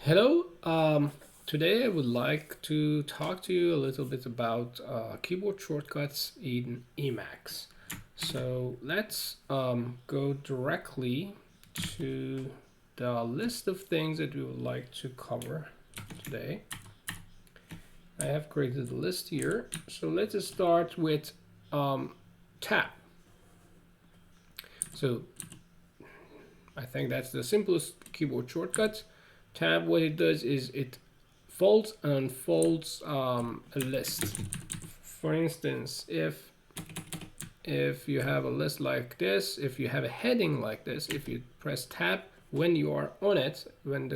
Hello. Today I would like to talk to you a little bit about keyboard shortcuts in Emacs. So let's go directly to the list of things that we would like to cover today. I have created a list here. So let's start with tab. So I think that's the simplest keyboard shortcut. Tab, what it does is it folds and unfolds a list. For instance, if you have a list like this, if you have a heading like this, if you press tab when you are on it, when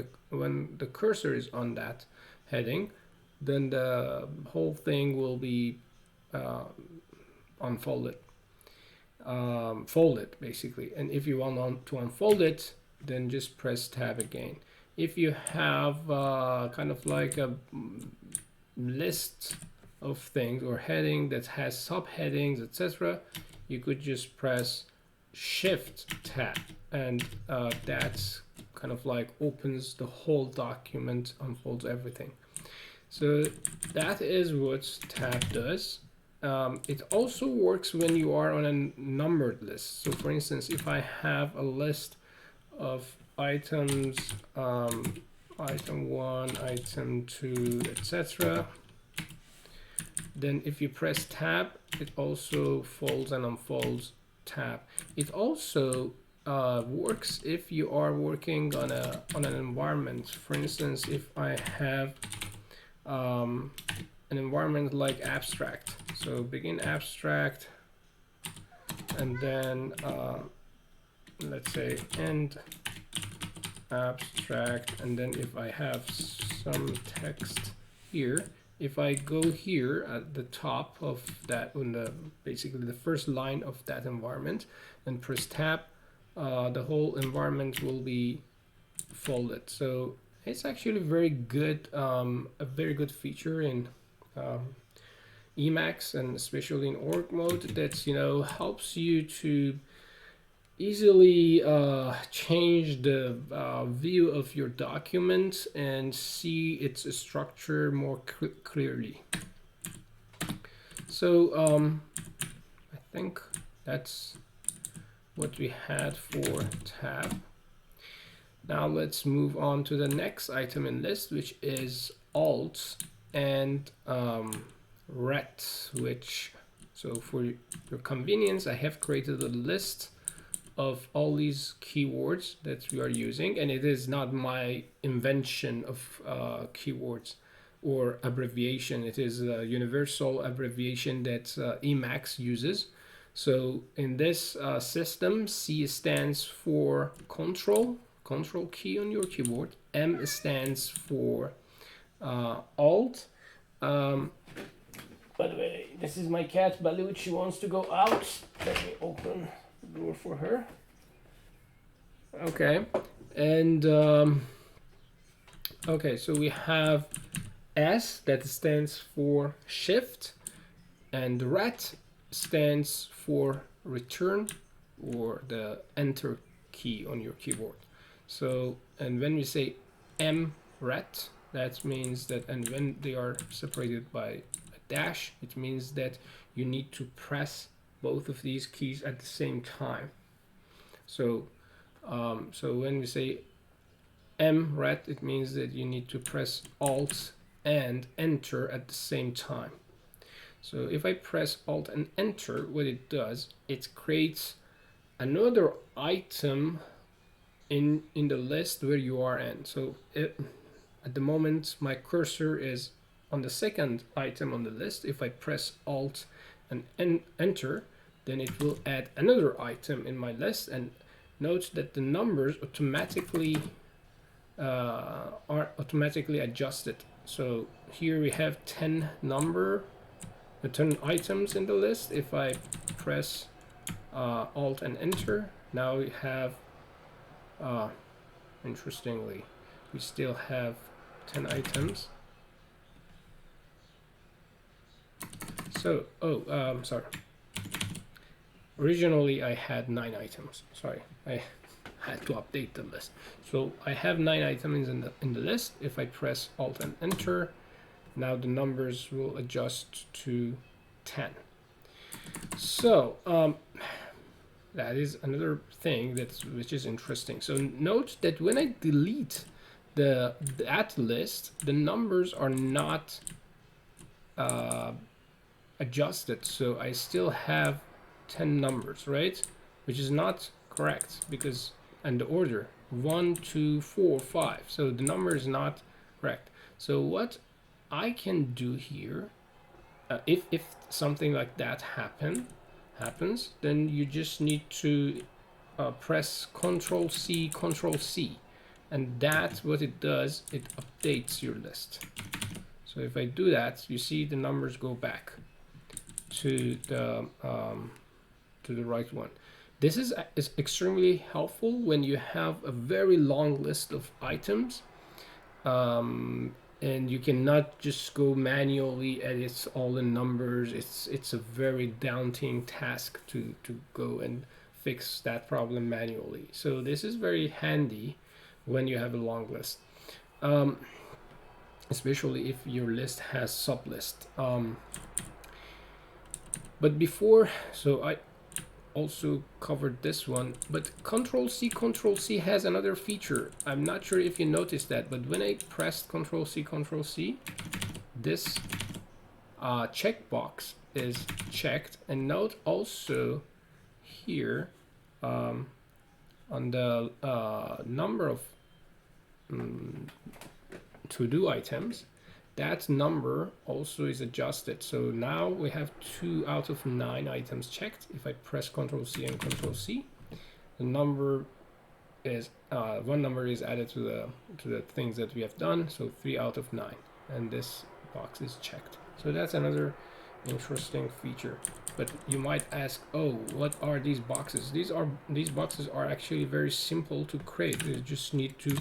the cursor is on that heading, then the whole thing will be unfolded, folded basically. And if you want to unfold it, then just press tab again. If you have kind of like a list of things or heading that has subheadings, etc., you could just press shift tab, and that's kind of like opens the whole document, unfolds everything. So that is what tab does. It also works when you are on a numbered list. So for instance, if I have a list of items, item 1, item 2, etc., then if you press tab, it also folds and unfolds tab. It also works if you are working on an environment. For instance, if I have an environment like abstract, so begin abstract, and then let's say end abstract, and then if I have some text here, if I go here at the top of that, on the basically the first line of that environment, and press tab, the whole environment will be folded. So it's actually very good, a very good feature in Emacs, and especially in org mode, that helps you to easily change the view of your document and see its structure more clearly. So I think that's what we had for tab. Now let's move on to the next item in list, which is alt and ret, which, so for your convenience, I have created a list of all these keywords that we are using, and it is not my invention of keywords or abbreviation. It is a universal abbreviation that Emacs uses. So in this system, C stands for control key on your keyboard. M stands for alt. By the way, this is my cat Balut. She wants to go out. Let me open the door for her. Okay, and okay, so we have S, that stands for shift, and ret stands for return, or the enter key on your keyboard. So, and when we say M ret, that means that, and when they are separated by a dash, it means that you need to press both of these keys at the same time. So so when we say M ret, it means that you need to press Alt and Enter at the same time. So if I press Alt and Enter, what it does, it creates another item in the list where you are in. So at the moment, my cursor is on the second item on the list. If I press Alt and Enter, then it will add another item in my list, and note that the numbers automatically are automatically adjusted. So here we have 10 items in the list. If I press Alt and Enter, now we have, interestingly, we still have 10 items. So, sorry. Originally I had 9 items. Sorry, I had to update the list. So I have 9 items in the list. If I press Alt and Enter, now the numbers will adjust to 10. So that is another thing which is interesting. So note that when I delete that list, the numbers are not adjusted. So I still have 10 numbers, right? Which is not correct because, and the order 1, 2, 4, 5. So the number is not correct. So what I can do here, if something like that happens, then you just need to press Control C, Control C, and that's what it does. It updates your list. So if I do that, you see the numbers go back to the right one. This is extremely helpful when you have a very long list of items, and you cannot just go manually edit all the numbers. It's a very daunting task to go and fix that problem manually. So this is very handy when you have a long list, especially if your list has sublist. But before, so I also covered this one, but Control C, Control C has another feature. I'm not sure if you noticed that, but when I pressed Control C, Control C, this checkbox is checked. And note also here on the number of to-do items, that number also is adjusted. So now we have 2 out of 9 items checked. If I press Control C and Control C, the number is one number is added to the things that we have done. So 3 out of 9, and this box is checked. So that's another interesting feature. But you might ask, oh, what are these boxes? These boxes are actually very simple to create. You just need to,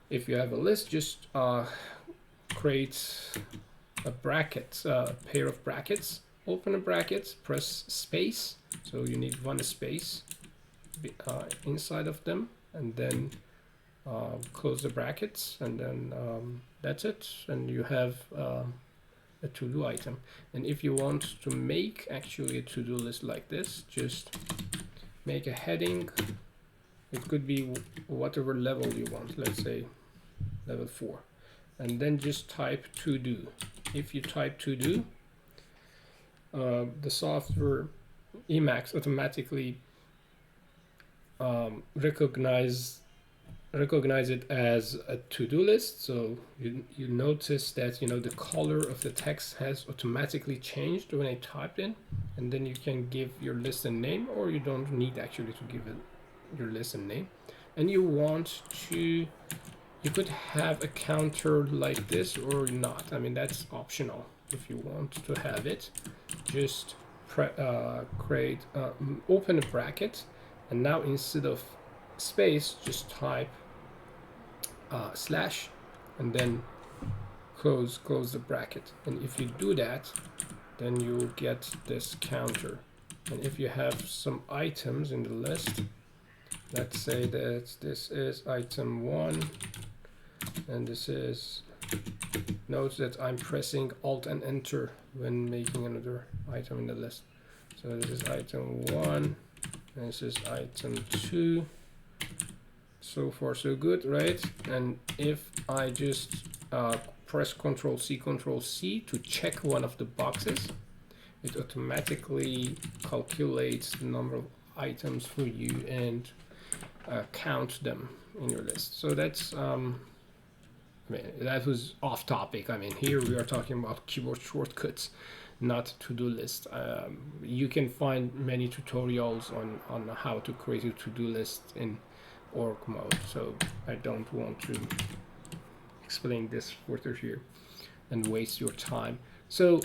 if you have a list, just create a bracket, a pair of brackets, open a bracket, press space. So you need 1 space inside of them, and then close the brackets, and then that's it. And you have a to-do item. And if you want to make actually a to-do list like this, just make a heading. It could be whatever level you want, let's say level 4. And then just type to do. If you type to do, the software Emacs automatically recognize it as a to-do list. So you notice that the color of the text has automatically changed when I typed in, and then you can give your list a name, or you don't need actually to give it your list a name. And you want to, you could have a counter like this or not. I mean, that's optional. If you want to have it, just create, open a bracket, and now instead of space, just type slash, and then close the bracket. And if you do that, then you'll get this counter. And if you have some items in the list, let's say that this is item 1, and this is, note that I'm pressing Alt and Enter when making another item in the list. So this is item 1, and this is item 2. So far so good, right? And if I just press Control C, Control C to check one of the boxes, it automatically calculates the number of items for you and count them in your list. So that's I mean, that was off topic. I mean, here we are talking about keyboard shortcuts, not to-do list. You can find many tutorials on how to create a to-do list in Org Mode, so I don't want to explain this further here and waste your time. So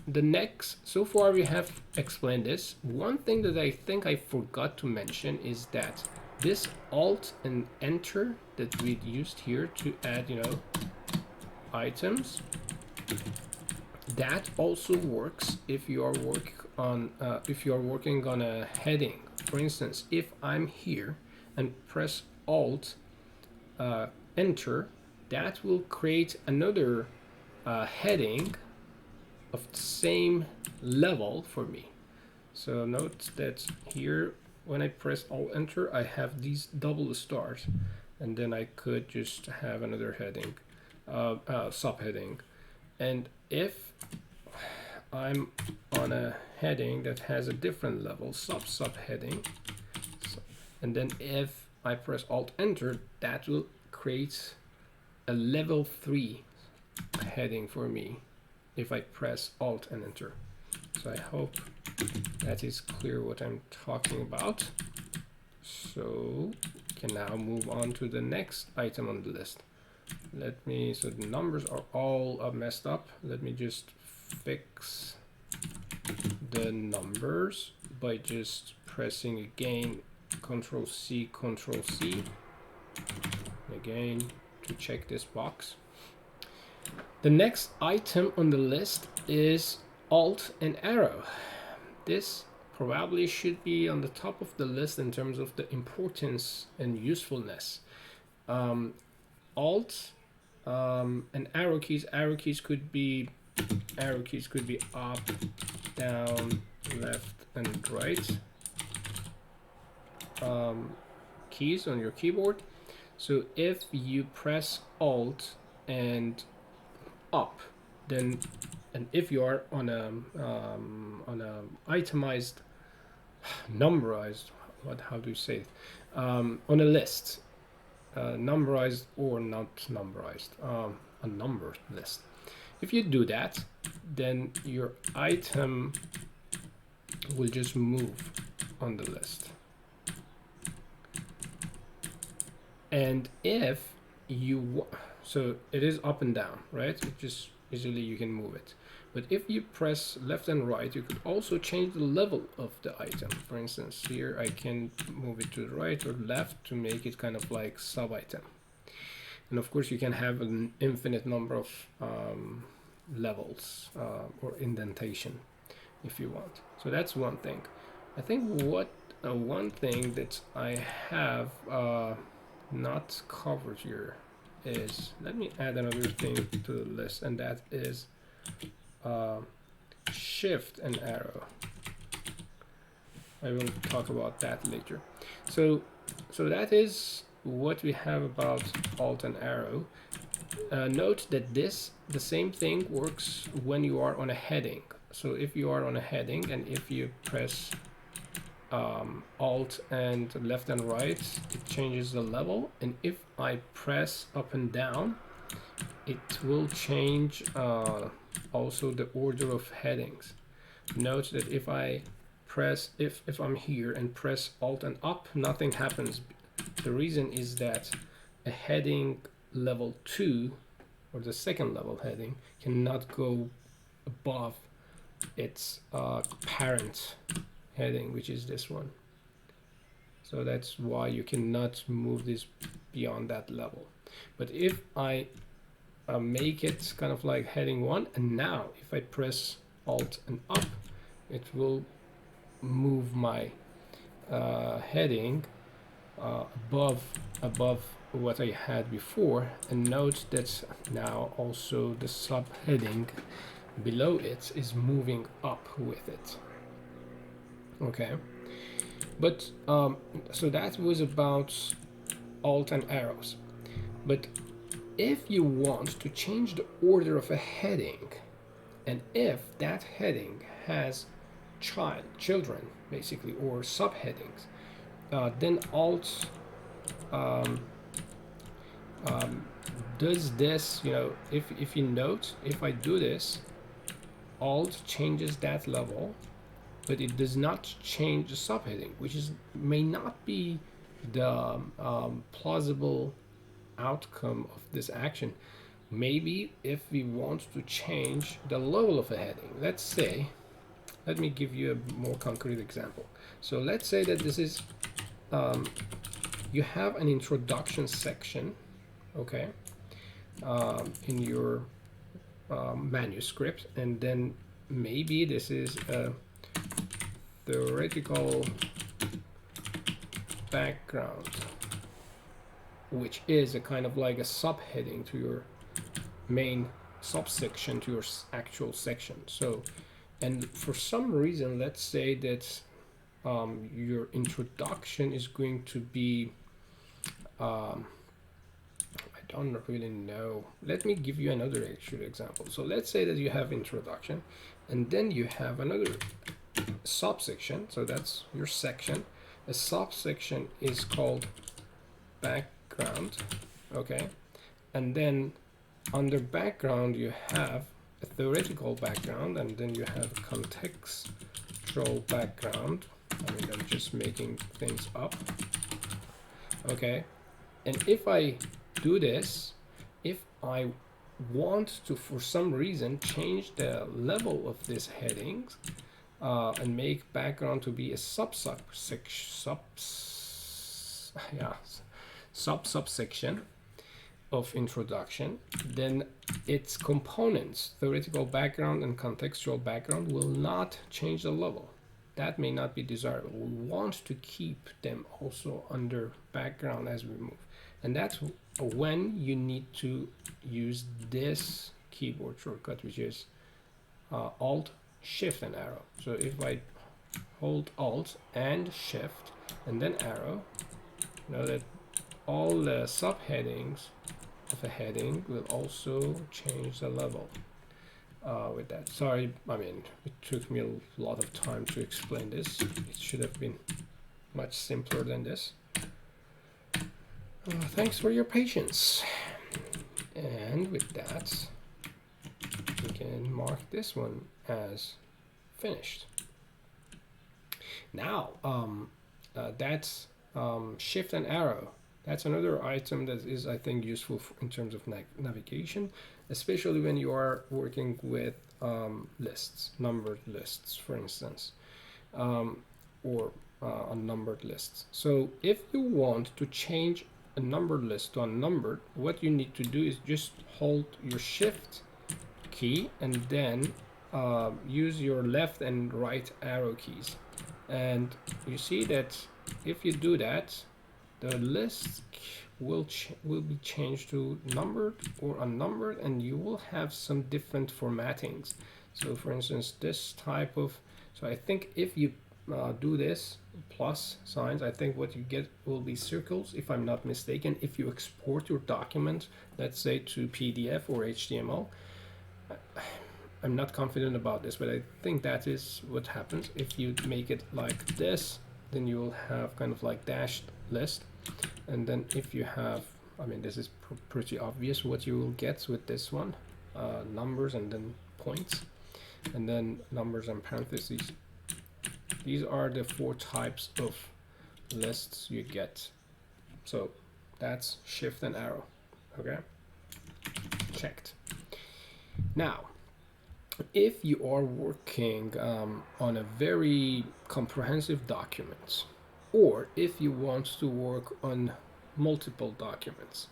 the next, so far we have explained this. One thing that I think I forgot to mention is that this Alt and Enter that we used here to add, items, that also works if you are working on a heading. For instance, if I'm here and press Alt Enter, that will create another heading of the same level for me. So note that here, when I press Alt Enter, I have these double stars, and then I could just have another heading, subheading. And if I'm on a heading that has a different level, subheading, and then if I press Alt Enter, that will create a level 3 heading for me if I press Alt and Enter. So I hope that is clear what I'm talking about. So can now move on to the next item on the list. So the numbers are all messed up. Let me just fix the numbers by just pressing again Control C, Control C, again to check this box. The next item on the list is Alt and Arrow. This probably should be on the top of the list in terms of the importance and usefulness. Alt and arrow keys. Arrow keys could be up, down, left, and right keys on your keyboard. So if you press Alt and up, then, and if you are on a itemized, numberized, how do you say it, on a list, numberized or not numberized, a numbered list. If you do that, then your item will just move on the list. And if you, so it is up and down, right? It just easily you can move it. But if you press left and right, you could also change the level of the item. For instance, here I can move it to the right or left to make it kind of like sub item. And of course you can have an infinite number of levels or indentation if you want. So that's one thing. I think what one thing that I have not covered here is, let me add another thing to the list, and that is Shift and Arrow. I will talk about that later. So that is what we have about Alt and Arrow. Note that the same thing works when you are on a heading. So if you are on a heading and if you press Alt and left and right, it changes the level. And if I press up and down, it will change also the order of headings. Note that if I press, if I'm here and press Alt and up, nothing happens. The reason is that a heading level 2 or the second level heading cannot go above its parent heading, which is this one. So that's why you cannot move this beyond that level. But if I make it kind of like heading 1, and now if I press Alt and up, it will move my heading above what I had before. And note that now also the subheading below it is moving up with it. Okay, but so that was about Alt and arrows. But if you want to change the order of a heading, and if that heading has children basically, or subheadings, then Alt does this. You know, if you note, if I do this, Alt changes that level, but it does not change the subheading, which may not be the plausible outcome of this action. Maybe if we want to change the level of a heading, let's say, let me give you a more concrete example. So let's say that this is, you have an introduction section, okay, in your manuscript, and then maybe this is a theoretical background, which is a kind of like a subheading to your main subsection to your actual section. So, and for some reason, let's say that your introduction is going to be, I don't really know. Let me give you another actual example. So let's say that you have introduction, and then you have another subsection. So that's your section. A subsection is called background, okay? And then under background you have a theoretical background, and then you have a contextual background. I mean, I'm just making things up, okay? And if I do this, if I want to, for some reason, change the level of these headings and make background to be a subsection of introduction, then its components, theoretical background and contextual background, will not change the level. That may not be desirable. We want to keep them also under background as we move. And that's when you need to use this keyboard shortcut, which is Alt, Shift, and arrow. So if I hold Alt and Shift and then arrow, know that all the subheadings of a heading will also change the level with that. Sorry, I mean, it took me a lot of time to explain this. It should have been much simpler than this. Thanks for your patience. And with that, we can mark this one as finished. Now, that's shift and arrow. That's another item that is, I think, useful in terms of navigation, especially when you are working with lists, numbered lists, for instance, or unnumbered lists. So if you want to change a numbered list to unnumbered, what you need to do is just hold your shift key and then use your left and right arrow keys. And you see that if you do that, the list will be changed to numbered or unnumbered, and you will have some different formattings. So for instance, this type of, so I think if you do this plus signs, I think what you get will be circles, if I'm not mistaken. If you export your document, let's say to PDF or HTML, I'm not confident about this, but I think that is what happens. If you make it like this, then you will have kind of like dashed list. And then if you have, I mean, this is pretty obvious what you will get with this one, numbers and then points, and then numbers and parentheses. These are the 4 types of lists you get. So that's shift and arrow, okay? Checked. Now, if you are working on a very comprehensive document, or if you want to work on multiple documents,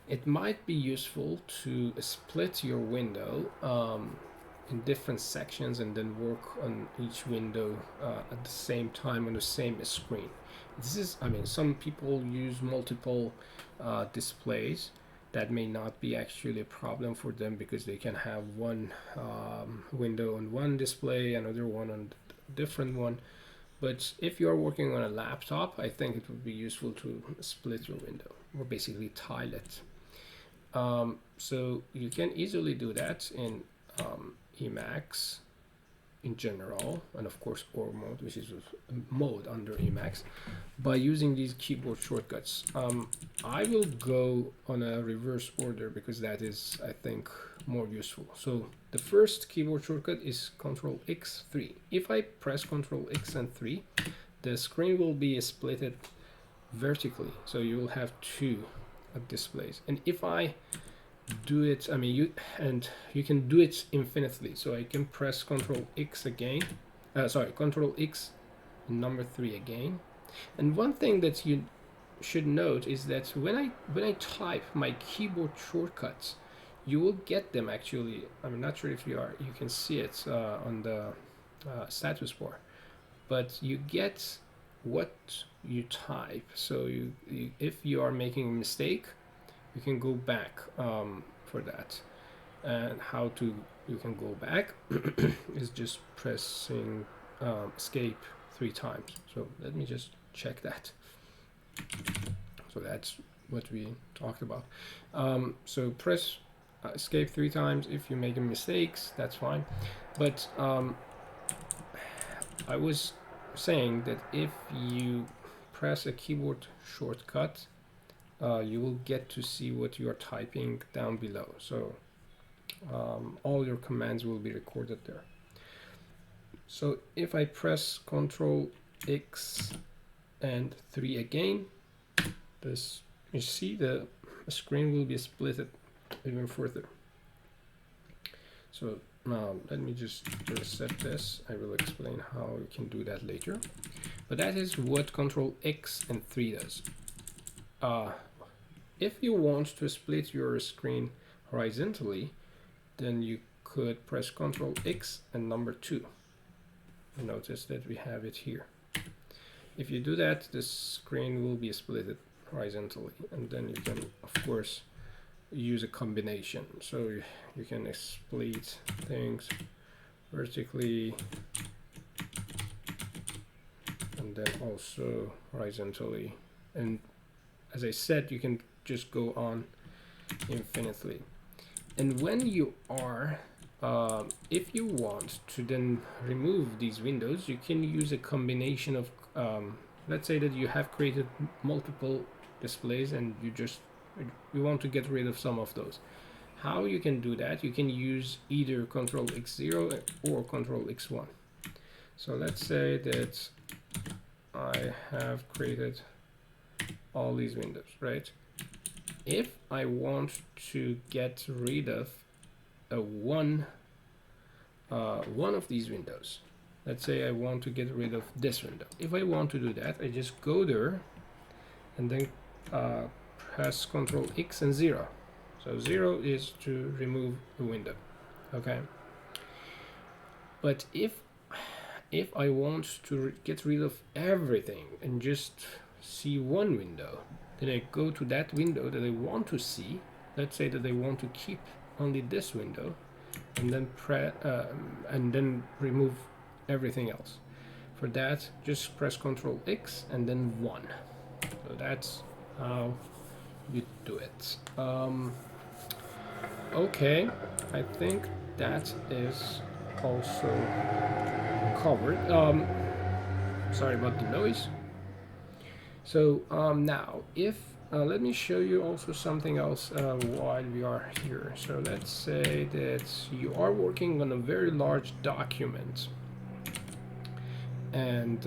it might be useful to split your window in different sections and then work on each window at the same time on the same screen. This is, I mean, some people use multiple displays. That may not be actually a problem for them because they can have one window on one display, another one on a different one. But if you are working on a laptop, I think it would be useful to split your window, or basically tile it. So you can easily do that in Emacs in general, and of course Org Mode, which is a mode under Emacs, by using these keyboard shortcuts. I will go on a reverse order because that is, I think, more useful. So the first keyboard shortcut is Ctrl X 3. If I press Ctrl X and 3, the screen will be splitted vertically, so you will have 2 displays. And if I do it, I mean, you can do it infinitely. So I can press Ctrl X again, Ctrl X number 3 again. And one thing that you should note is that when I type my keyboard shortcuts, you will get them actually. I'm not sure if you can see it on the status bar, but you get what you type. So if you are making a mistake, you can go back for that. And how to you can go back is just pressing escape 3 times. So let me just check that. So that's what we talked about. So press escape 3 times. If you're making mistakes, that's fine. But I was saying that if you press a keyboard shortcut, you will get to see what you are typing down below. So all your commands will be recorded there. So if I press Ctrl X and 3 again, this, you see the screen will be split even further. So now let me just reset this. I will explain how you can do that later. But that is what Ctrl X and 3 does. If you want to split your screen horizontally, then you could press Ctrl X and number 2. Notice that we have it here. If you do that, the screen will be split horizontally, and then you can, of course, use a combination. So you can split things vertically and then also horizontally. And as I said, you can just go on infinitely. And when you are, if you want to then remove these windows, you can use a combination of, let's say that you have created multiple displays and you want to get rid of some of those. How you can do that? You can use either Ctrl X0 or Ctrl X1. So let's say that I have created all these windows, right? If I want to get rid of one of these windows, let's say I want to get rid of this window. If I want to do that, I just go there and then press Ctrl X and 0. So 0 is to remove the window, okay? But if I want to get rid of everything and just see one window, then I go to that window that I want to see. Let's say that I want to keep only this window, and then remove everything else. For that, just press Ctrl X and then 1. So that's how you do it. Okay, I think that is also covered. Sorry about the noise. So now, if let me show you also something else while we are here. So let's say that you are working on a very large document, and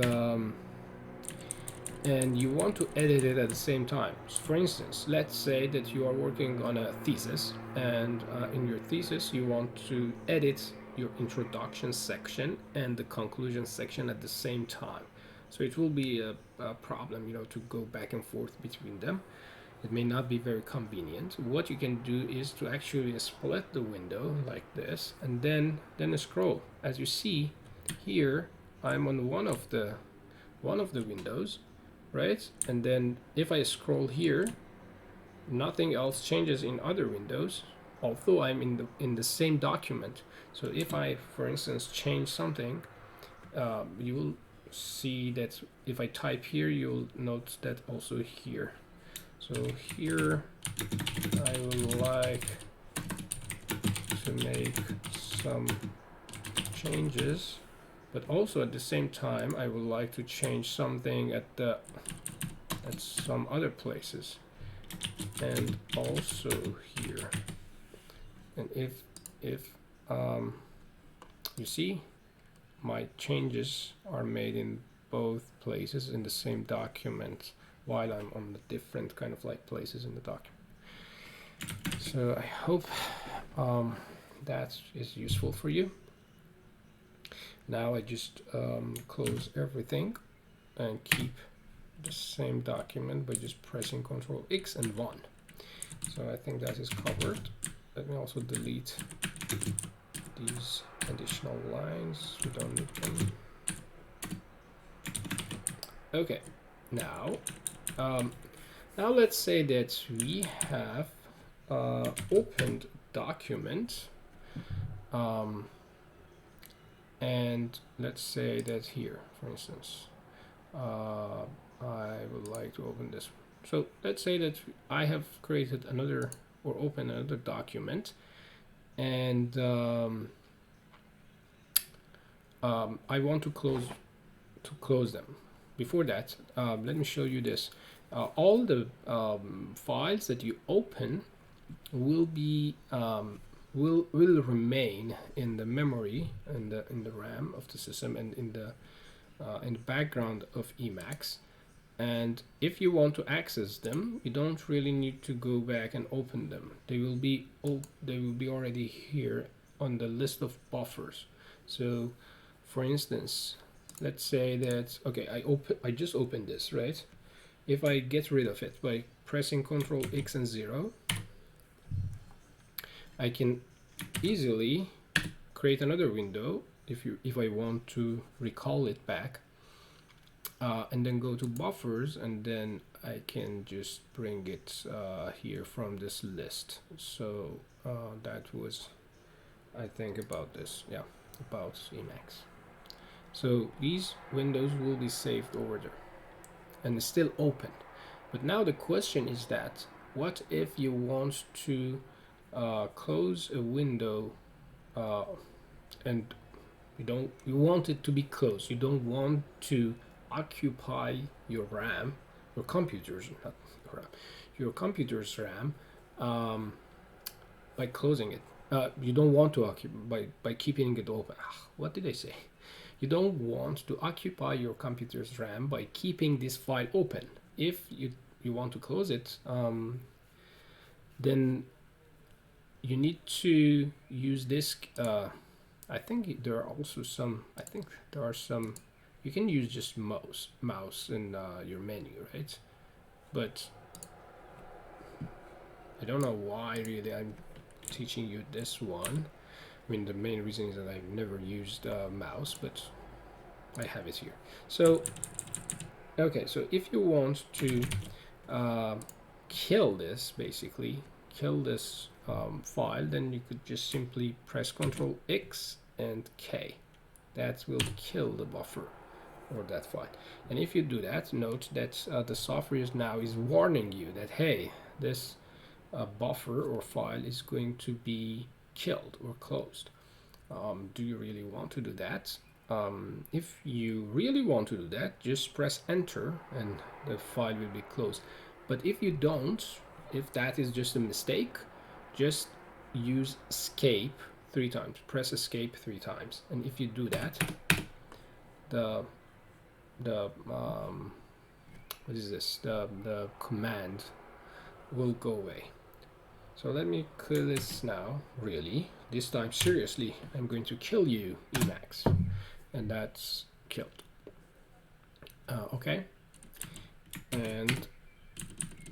you want to edit it at the same time. So for instance, let's say that you are working on a thesis, and in your thesis you want to edit your introduction section and the conclusion section at the same time. So it will be a problem, you know, to go back and forth between them. It may not be very convenient. What you can do is to actually split the window like this, and then scroll. As you see here, I'm on one of the windows, right? And then if I scroll here, nothing else changes in other windows, although I'm in the same document. So if I, for instance, change something, you will see that if I type here, you'll note that also here. So here I would like to make some changes, but also at the same time I would like to change something at some other places, and also here. And if you see, my changes are made in both places in the same document, while I'm on the different kind of like places in the document. So I hope that is useful for you. Now I just close everything and keep the same document by just pressing Ctrl X and 1. So I think that is covered. Let me also delete these additional lines. We don't need them. Okay, now now let's say that we have opened document, and let's say that here, for instance, I would like to open this. So let's say that I have created another or opened another document, and I want to close them. Before that, let me show you this. All the files that you open will be will remain in the memory and in the RAM of the system and in the background of Emacs. And if you want to access them, you don't really need to go back and open them. They will be already here on the list of buffers. So, for instance, let's say that okay, I just opened this, right? If I get rid of it by pressing Ctrl X and 0, I can easily create another window if I want to recall it back, and then go to buffers, and then I can just bring it here from this list. So that was, I think, about this, yeah, about Emacs. So these windows will be saved over there and it's still open. But now the question is that what if you want to close a window and you want it to be closed. You don't want to occupy your RAM, your computer's not RAM, your computer's RAM by closing it. You don't want to occupy by keeping it open. What did I say? You don't want to occupy your computer's RAM by keeping this file open. If you want to close it, then you need to use this. I think there are also some. I think there are some. You can use just mouse in your menu, right? But I don't know why really I'm teaching you this one. I mean, the main reason is that I've never used mouse, but I have it here. So, okay, so if you want to kill this, basically, kill this file, then you could just simply press Ctrl X and K. That will kill the buffer or that file. And if you do that, note that the software is warning you that, hey, this buffer or file is going to be killed or closed. Do you really want to do that? If you really want to do that, just press enter and the file will be closed. But if you don't, if that is just a mistake, just use escape 3 times. Press escape 3 times. And if you do that, the what is this? The command will go away. So let me kill this now, really. This time, seriously, I'm going to kill you, Emacs. And that's killed. Okay. And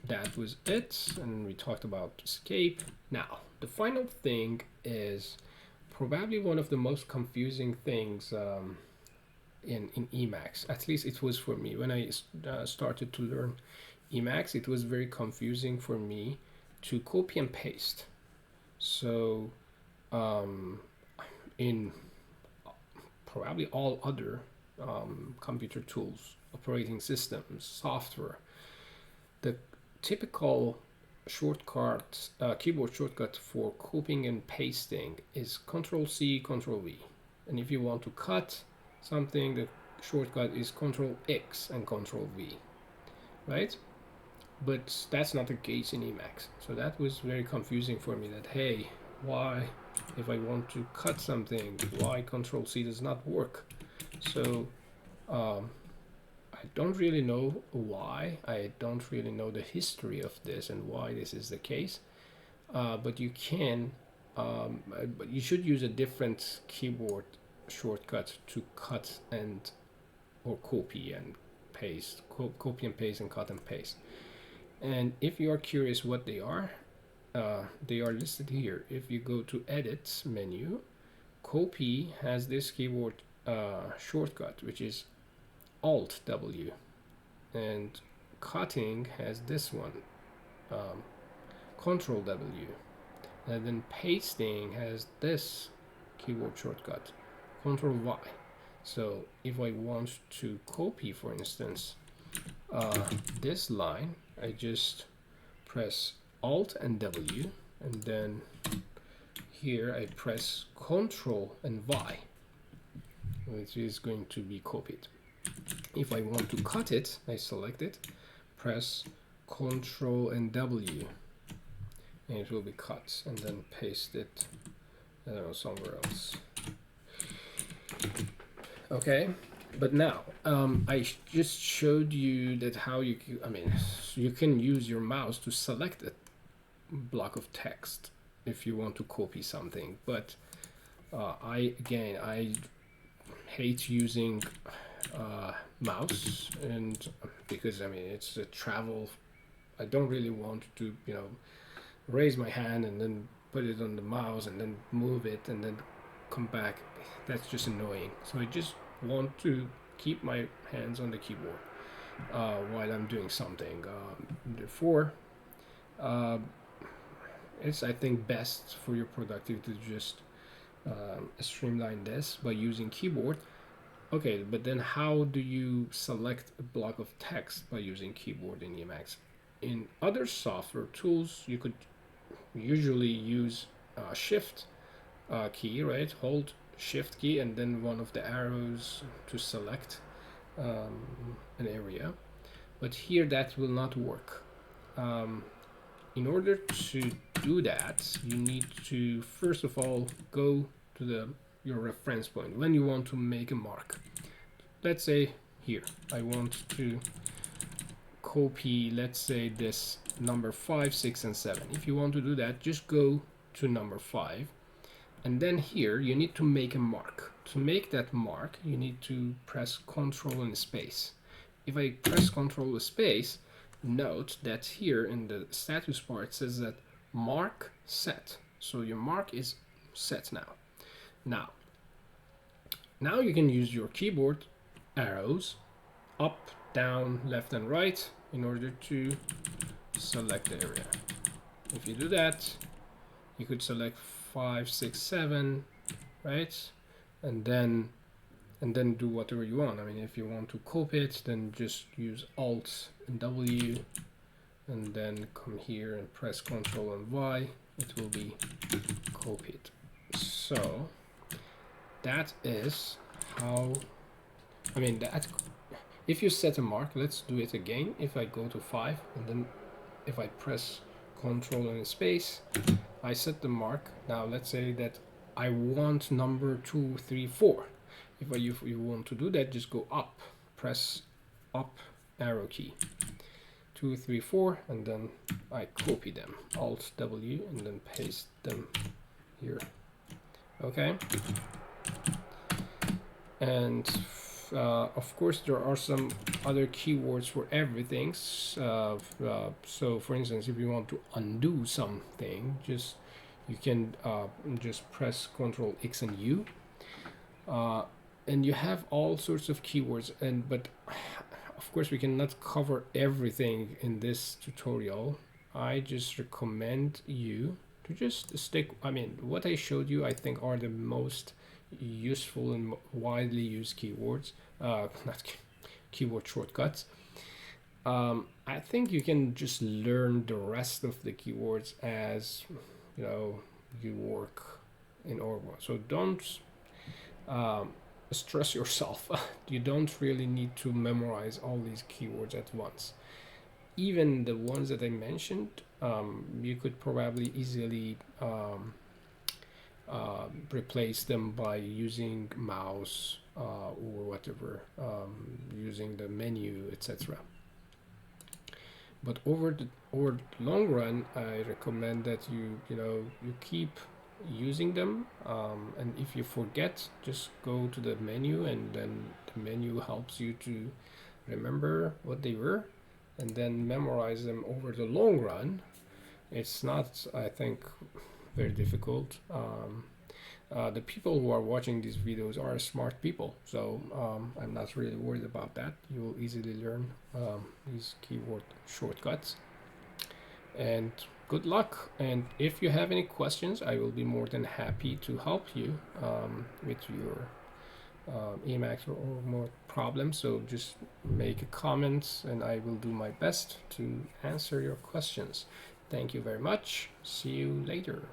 that was it. And we talked about escape. Now, the final thing is probably one of the most confusing things in Emacs. At least it was for me. When I started to learn Emacs, it was very confusing for me to copy and paste. So in probably all other computer tools, operating systems, software, the typical shortcut, keyboard shortcut for copying and pasting is Ctrl+C, Ctrl+V. And if you want to cut something, the shortcut is Ctrl+X and Ctrl+V, right? But that's not the case in Emacs. So that was very confusing for me that, hey, why, if I want to cut something, why Ctrl+C does not work? So I don't really know why. I don't really know the history of this and why this is the case. But you can, but you should use a different keyboard shortcut to cut and or copy and paste, copy and paste and cut and paste. And if you are curious what they are listed here. If you go to Edit menu, copy has this keyboard shortcut, which is Alt W, and cutting has this one, Control W, and then pasting has this keyboard shortcut, Control Y. So if I want to copy, for instance, this line, I just press Alt and W, and then here I press Control and Y, which is going to be copied. If I want to cut it, I select it, press Control and W, and it will be cut, and then paste it, I don't know, somewhere else. Okay, but now I just showed you that how you can use your mouse to select a block of text if you want to copy something, but I hate using mouse, and because it's a travel, I don't really want to raise my hand and then put it on the mouse and then move it and then come back. That's just annoying. So I just want to keep my hands on the keyboard while I'm doing something. Therefore, it's, I think, best for your productivity to just streamline this by using keyboard. Okay, but then how do you select a block of text by using keyboard in Emacs? In other software tools, you could usually use Shift key, right? Hold Shift key and then one of the arrows to select an area. But here that will not work. In order to do that, you need to first of all go to your reference point when you want to make a mark. Let's say here I want to copy, let's say, this number 5, 6, and 7. If you want to do that, just go to number 5, and then here you need to make a mark. To make that mark, you need to press Ctrl and space. If I press Ctrl and space, note that here in the status bar it says that mark set. So your mark is set now. Now you can use your keyboard arrows up, down, left, and right in order to select the area. If you do that, you could select 5, 6, 7, right? And then do whatever you want. If you want to copy it, then just use Alt and W, and then come here and press Ctrl and Y. It will be copied. So that is how, if you set a mark, let's do it again. If I go to 5 and then if I press Ctrl and space, I set the mark. Now let's say that I want number 2, 3, 4. If you want to do that, just go up, press up arrow key, 2, 3, 4, and then I copy them, Alt W, and then paste them here. Okay. And of course there are some other keywords for everything. So for instance, if you want to undo something, you can just press Ctrl X and U, and you have all sorts of keywords. But of course we cannot cover everything in this tutorial. I just recommend you to just stick. What I showed you, I think, are the most useful and widely used keywords, not keyboard shortcuts. I think you can just learn the rest of the keywords as you work in Org Mode. So don't stress yourself. You don't really need to memorize all these keywords at once. Even the ones that I mentioned, you could probably easily replace them by using mouse or whatever, using the menu, etc. But over the long run, I recommend that you keep using them, and if you forget, just go to the menu, and then the menu helps you to remember what they were and then memorize them over the long run. It's not, I think, very difficult. The people who are watching these videos are smart people, so I'm not really worried about that. You will easily learn these keyword shortcuts. And good luck. And if you have any questions, I will be more than happy to help you with your Emacs or more problems. So just make a comment and I will do my best to answer your questions. Thank you very much. See you later.